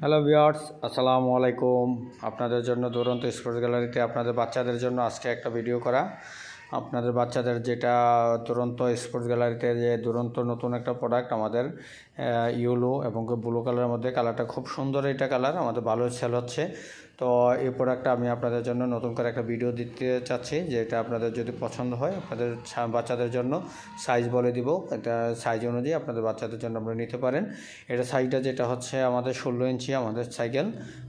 Hello viewers, আসসালামু আলাইকুম। আপনাদের জন্য দুরন্ত স্পোর্টস গ্যালারিতে আপনাদের বাচ্চাদের জন্য আজকে একটা ভিডিও করা। আপনাদের বাচ্চাদের যেটা দুরন্ত স্পোর্টস গ্যালারিতে যে দুরন্ত নতুন একটা প্রোডাক্ট আমাদের ইয়েলো এবং ব্লু কালারের মধ্যে, কালারটা খুব সুন্দর। এটা কালার আমাদের ভালো সেল হচ্ছে। তো এই প্রোডাক্টটা আমি আপনাদের জন্য নতুন করে একটা ভিডিও দিতে চাচ্ছি, যেটা আপনাদের যদি পছন্দ হয় আপনাদের বাচ্চাদের জন্য সাইজ বলে দিব। এটা সাইজ অনুযায়ী আপনাদের বাচ্চাদের জন্য আপনারা নিতে পারেন। এটা সাইজটা যেটা হচ্ছে আমাদের 16 ইঞ্চি আমাদের সাইকেল,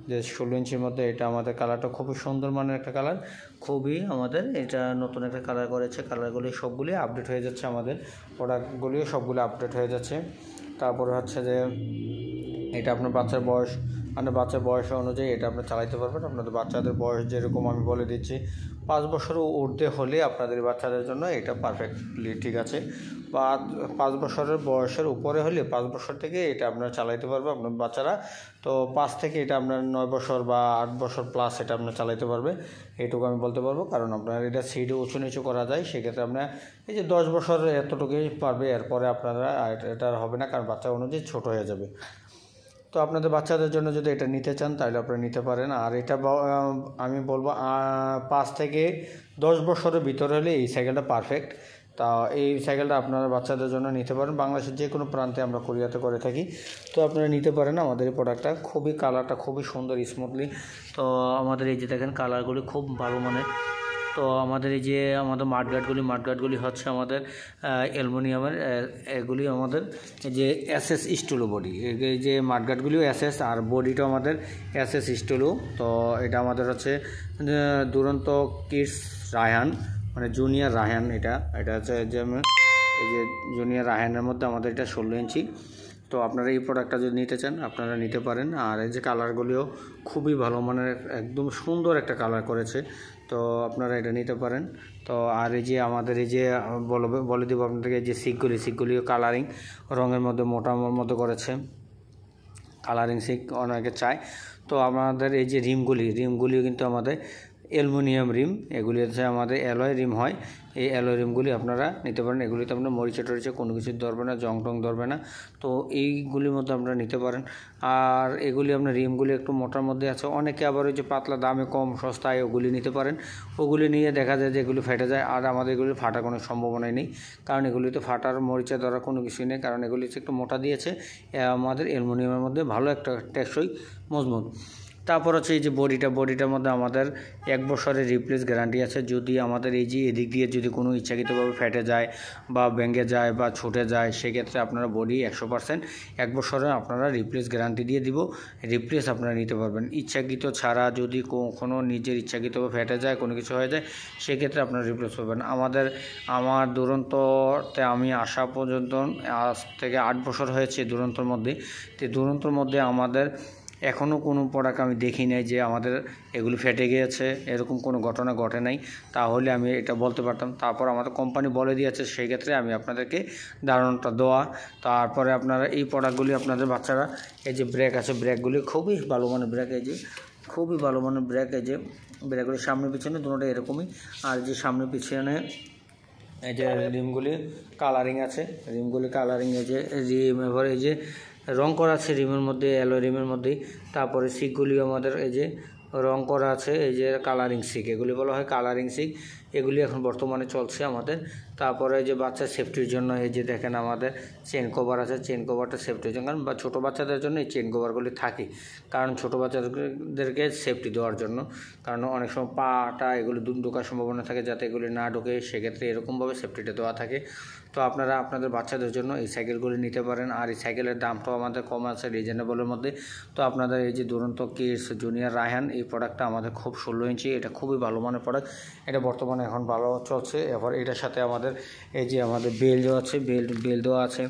যে 16 ইঞ্চির মধ্যে এটা আমাদের কালারটা খুবই সুন্দর মানের একটা কালার। খুবই আমাদের এটা নতুন একটা কালার করেছে। কালারগুলি সবগুলি আপডেট হয়ে যাচ্ছে, আমাদের প্রোডাক্টগুলিও সবগুলো আপডেট হয়ে যাচ্ছে। তারপরে হচ্ছে যে এটা আপনার বাচ্চার বয়স অনুযায়ী এটা আপনি চালাইতে পারবেন। আপনাদের বাচ্চাদের বয়স যেরকম আমি বলে দিচ্ছি 5 বছর ঊর্ধ্বে হলে আপনাদের বাচ্চাদের জন্য এটা পারফেক্টলি ঠিক আছে। বা 5 বছরের বয়সের উপরে হলে 5 বছর থেকে এটা আপনারা চালাইতে পারবে আপনার বাচ্চারা। তো 5 থেকে এটা আপনার 9 বছর বা 8 বছর প্লাস এটা আপনার চালাইতে পারবে, এইটুকু আমি বলতে পারবো। কারণ আপনার এটা সিটে উঁচু নিচু করা যায়, সেক্ষেত্রে আপনার এই যে 10 বছর এতটুকুই পারবে, এরপরে আপনারা এটা হবে না, কারণ বাচ্চা অনুযায়ী ছোট হয়ে যাবে। তো আপনাদের বাচ্চাদের জন্য যদি এটা নিতে চান তাহলে আপনারা নিতে পারেন। আর এটা আমি বলবো 5 থেকে 10 বছরের ভিতরে হলে এই সাইকেলটা পারফেক্ট। তা এই সাইকেলটা আপনারা বাচ্চাদের জন্য নিতে পারেন। বাংলাদেশের যে কোনো প্রান্তে আমরা কুরিয়াতে করে থাকি, তো আপনারা নিতে পারেন আমাদের এই প্রোডাক্টটা। কালারটা খুবই সুন্দর স্মুথলি। তো আমাদের এই যে দেখেন কালারগুলি খুব ভালো মানের। তো আমাদের এই যে আমাদের মাঠগার্ডগুলি হচ্ছে আমাদের অ্যালুমিনিয়ামের। এগুলি আমাদের এই যে এসএস স্টুলো বডি, এই যে মাঠগার্ডগুলিও এসএস, আর বডিটাও আমাদের এসএস স্টুলো। তো এটা আমাদের হচ্ছে দুরন্ত কিডস রায়হান, মানে জুনিয়র রায়হান। এটা হচ্ছে যে এই যে জুনিয়র রায়হানের মধ্যে আমাদের এটা 16 ইঞ্চি। তো আপনারা এই প্রোডাক্টটা যদি নিতে চান আপনারা নিতে পারেন। আর এই যে কালারগুলিও খুবই ভালো মানের, একদম সুন্দর একটা কালার করেছে। তো আপনারা এটা নিতে পারেন। তো আর এই যে আমাদের এই যে বলে দেবো আপনাদেরকে, যে সিকগুলিও কালারিং রঙের মধ্যে মোটার মধ্যে করেছে, কালারিং সিক অনেকে চায়। তো আমাদের এই যে রিমগুলিও কিন্তু আমাদের অ্যালুমিনিয়াম রিম, এগুলি হচ্ছে আমাদের অ্যালয় রিম হয়। এই অ্যালয় রিমগুলি আপনারা নিতে পারেন। এগুলিতে আপনার মরিচা টরিচা কোনো কিছু ধরবে না, জং টং ধরবে না। তো এইগুলির মধ্যে আপনারা নিতে পারেন। আর এগুলি আপনার রিমগুলি একটু মোটার মধ্যে আছে। অনেকে আবার ওই যে পাতলা, দামে কম সস্তায় ওগুলি নিতে পারেন। ওগুলি নিয়ে দেখা যায় যে এগুলি ফেটে যায়। আর আমাদের এগুলি ফাটার কোনো সম্ভাবনাই নেই, কারণ এগুলিতে ফাটার মরিচা ধরার কোনো কিছুই নেই, কারণ এগুলি একটু মোটা দিয়েছে। আমাদের অ্যালুমিনিয়ামের মধ্যে ভালো একটা টেকসই মজবুত। তারপর হচ্ছে এই যে বডিটার মধ্যে আমাদের 1 বছরের রিপ্লেস গ্যারান্টি আছে। যদি আমাদের এই যে এদিক দিয়ে যদি কোনো ইচ্ছাকৃতভাবে ফেটে যায় বা ভেঙে যায় বা ছুটে যায়, সেক্ষেত্রে আপনারা বডি 100% 1 বছরের আপনারা রিপ্লেস গ্যারান্টি দিয়ে দিব। রিপ্লেস আপনারা নিতে পারবেন ইচ্ছাকৃত ছাড়া। যদি কখনো নিজের ইচ্ছাকৃতভাবে ফেটে যায়, কোনো কিছু হয়ে যায়, সেক্ষেত্রে আপনারা রিপ্লেস পাবেন। আমার দুরন্ততে আমি আসা পর্যন্ত আজ থেকে 8 বছর হয়েছে দুরন্তর মধ্যে। তো দুরন্তর মধ্যে আমাদের এখনও কোনো প্রোডাক্ট আমি দেখি নাই যে আমাদের এগুলি ফেটে গিয়েছে, এরকম কোনো ঘটনা ঘটে নাই। তাহলে আমি এটা বলতে পারতাম। তারপর আমাদের কোম্পানি বলে দিয়েছে, সেই ক্ষেত্রে আমি আপনাদেরকে ধারণাটা দেওয়া। তারপরে আপনারা এই প্রোডাক্টগুলি আপনাদের বাচ্চারা, এই যে ব্রেক আছে, ব্রেকগুলি খুবই ভালো মানের ব্রেক। এই যে খুবই ভালো মানের ব্রেক। এই যে ব্রেকগুলি সামনে পিছনে দুটোটা এরকমই। আর যে সামনে পিছনে এই যে রিমগুলি কালারিং আছে, এই যে রিম, এবার এই যে রং করা আছে রিমের মধ্যে, অ্যালয় রিমের মধ্যেই। তারপরে সিকগুলিও আমাদের এই যে রং করা আছে, এই যে কালারিং সিক, এগুলি বলা হয় কালারিং সিক। এগুলি এখন বর্তমানে চলছে আমাদের। তারপরে এই যে বাচ্চার সেফটির জন্য এই যে দেখেন আমাদের চেন কভার আছে। চেন কভারটা সেফটির জন্য, কারণ ছোটো বাচ্চাদের জন্য এই চেন কভারগুলি থাকে, কারণ ছোটো বাচ্চাদেরকে সেফটি দেওয়ার জন্য। কারণ অনেক সময় পাটা এগুলি ঢোকার সম্ভাবনা থাকে, যাতে এগুলি না ঢোকে, সেক্ষেত্রে এরকমভাবে সেফটিটা দেওয়া থাকে। তো আপনারা আপনাদের বাচ্চাদের জন্য এই সাইকেলগুলি নিতে পারেন। আর এই সাইকেলের দামটাও আমাদের কম আছে, রিজনেবলের মধ্যে। তো আপনাদের এই যে দুরন্ত কিডস জুনিয়র রায়হান, এই প্রোডাক্টটা আমাদের খুব 16 ইঞ্চি। এটা খুবই ভালো মানের প্রোডাক্ট, এটা বর্তমানে এখন ভালো চলছে। এবার এটার সাথে আমাদের এই যে আমাদের বেল দেওয়া আছে, বেল দেওয়া আছে।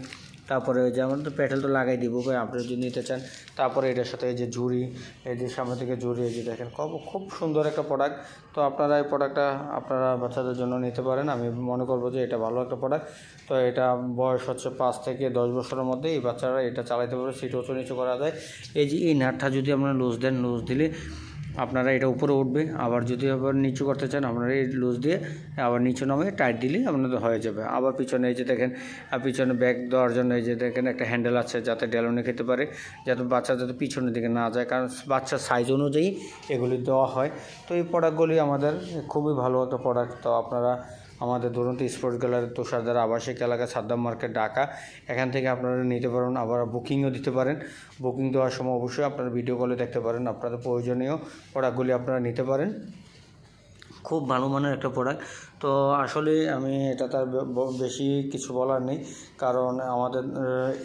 তারপরে ওই যে আমাদের পেট্রোল তো লাগাই দিব ভাই, আপনি যদি নিতে চান। তারপরে এটার সাথে এই যে ঝুড়ি, এই যে সামনে থেকে ঝুড়ি, এই যে দেখেন খুব সুন্দর একটা প্রোডাক্ট। তো আপনারা এই প্রোডাক্টটা আপনারা বাচ্চাদের জন্য নিতে পারেন। আমি মনে করবো যে এটা ভালো একটা প্রোডাক্ট। তো এটা বয়স হচ্ছে 5 থেকে 10 বছরের মধ্যে এই বাচ্চারা এটা চালাইতে পারবে। সিট উঁচু নিচু করা যায়। এই যে এই নাটটা যদি আপনারা লুজ দেন, লুজ দিলে আপনারা এটা উপরে উঠবে। আবার যদি আবার নিচু করতে চান আপনারা এই লুজ দিয়ে আবার নিচু নামে টাইট দিলেই আপনাদের হয়ে যাবে। আবার পিছনে এই যে দেখেন, পিছনে ব্যাগ দেওয়ার জন্য এই যে দেখেন একটা হ্যান্ডেল আছে, যাতে ডেলনে খেতে পারে, যাতে বাচ্চা যাতে পিছনের দিকে না যায়, কারণ বাচ্চার সাইজ অনুযায়ী এগুলি দেওয়া হয়। তো এই প্রোডাক্টগুলি আমাদের খুবই ভালো একটা প্রোডাক্ট। তো আপনারা আমাদের দুরন্ত স্পোর্টস গ্যালারি তুষারধারা আবাসিক এলাকা, সাদ্দাম মার্কেট, ঢাকা, এখান থেকে আপনারা নিতে পারেন। আবার বুকিংও দিতে পারেন। বুকিং দেওয়ার সময় অবশ্যই আপনারা ভিডিও কলে দেখতে পারেন। আপনাদের প্রয়োজনীয় প্রোডাক্টগুলি আপনারা নিতে পারেন। খুব ভালো মানের একটা প্রোডাক্ট। তো আসলে আমি এটা তার বেশি কিছু বলার নেই, কারণ আমাদের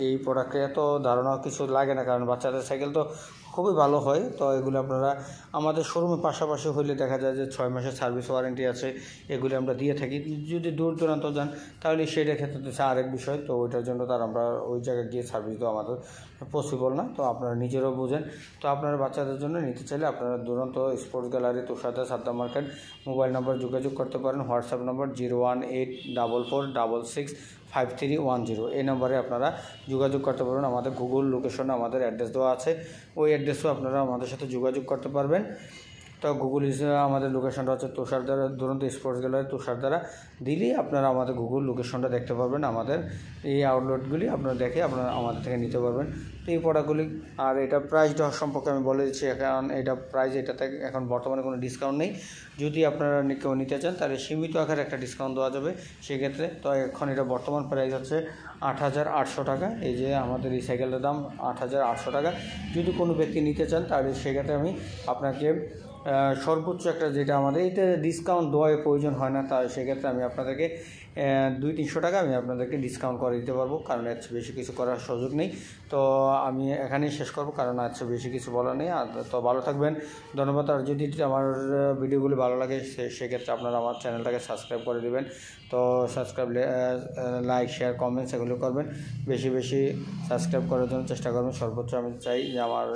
এই প্রোডাক্টে এত ধারণা কিছু লাগে না, কারণ বাচ্চাদের সাইকেল তো খুবই ভালো হয়। তো এগুলো আপনারা আমাদের শোরুমের পাশাপাশি হইলে দেখা যায় যে 6 মাসের সার্ভিস ওয়ারেন্টি আছে, এগুলি আমরা দিয়ে থাকি। যদি দূর দূরান্ত যান তাহলে সেইটার ক্ষেত্রে তো আরেক বিষয়, তো ওইটার জন্য তার আমরা ওই জায়গায় গিয়ে সার্ভিস দেওয়া আমাদের পসিবল না। তো আপনারা নিজেরাও বুঝেন। তো আপনারা বাচ্চাদের জন্য নিতে চাইলে আপনারা দুরন্ত sports gallery Tushardhara, Saddam market, mobile number যোগাযোগ করতে পারেন। হোয়াটসঅ্যাপ নম্বর 01844465310, এই নম্বরে আপনারা যোগাযোগ করতে পারবেন। আমাদের গুগল লোকেশনে আমাদের অ্যাড্রেস দেওয়া আছে, ওই অ্যাড্রেসও আপনারা আমাদের সাথে যোগাযোগ করতে পারবেন। তো গুগল আমাদের লোকেশনটা হচ্ছে তুষারধারা, দুরন্ত স্পোর্টস গ্যালারি তুষারধারা দিলেই আপনারা আমাদের গুগল লোকেশনটা দেখতে পারবেন। আমাদের এই আউটলেটগুলি আপনারা দেখে আপনারা আমাদের থেকে নিতে পারবেন। তো এই প্রোডাক্টগুলি আর এটা প্রাইসটা সম্পর্কে আমি বলে দিচ্ছি। এখন এটা প্রাইস, এটাতে এখন বর্তমানে কোনো ডিসকাউন্ট নেই। যদি আপনারা কেউ নিতে চান তাহলে সীমিত আকারে একটা ডিসকাউন্ট দেওয়া যাবে সেক্ষেত্রে। তো এখন এটা বর্তমান প্রাইস হচ্ছে 8,800 টাকা। এই যে আমাদের এই সাইকেলটার দাম 8,800 টাকা। যদি কোনো ব্যক্তি নিতে চান তাহলে সেক্ষেত্রে আমি আপনাকে সর্বোচ্চ একটা, যেটা আমাদের এইটা ডিসকাউন্ট দেওয়ার প্রয়োজন হয় না, তাই সেক্ষেত্রে আমি আপনাদেরকে 200-300 টাকা আমি আপনাদেরকে ডিসকাউন্ট করে দিতে পারবো, কারণ এর চেয়ে বেশি কিছু করার সুযোগ নেই। তো আমি এখানেই শেষ করব, কারণ এর চেয়ে বেশি কিছু বলার নেই। আর তো ভালো থাকবেন, ধন্যবাদ। আর যদি আমার ভিডিওগুলি ভালো লাগে সেক্ষেত্রে আপনারা আমার চ্যানেলটাকে সাবস্ক্রাইব করে দেবেন। তো সাবস্ক্রাইব, লাইক, শেয়ার, কমেন্টস এগুলো করবেন। বেশি বেশি সাবস্ক্রাইব করার জন্য চেষ্টা করবেন। সর্বোচ্চ আমি চাই যে আমার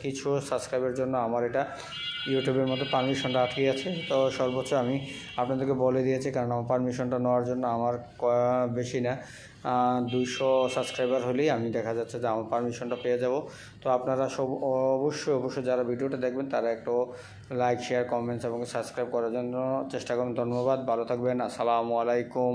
কিছু সাবস্ক্রাইবের জন্য আমার এটা ইউটিউবের মতো পারমিশনটা আটকে আছে। তো সর্বোচ্চ আমি আপনাদেরকে বলে দিয়েছি, কারণ আমার পারমিশনটা নেওয়ার জন্য আমার বেশি না 200 সাবস্ক্রাইবার হলেই আমি দেখা যাচ্ছে যে আমার পারমিশনটা পেয়ে যাব। তো আপনারা অবশ্যই যারা ভিডিওটা দেখবেন তারা একটু লাইক, শেয়ার, কমেন্টস এবং সাবস্ক্রাইব করার জন্য চেষ্টা করুন। ধন্যবাদ, ভালো থাকবেন। আসসালামু আলাইকুম।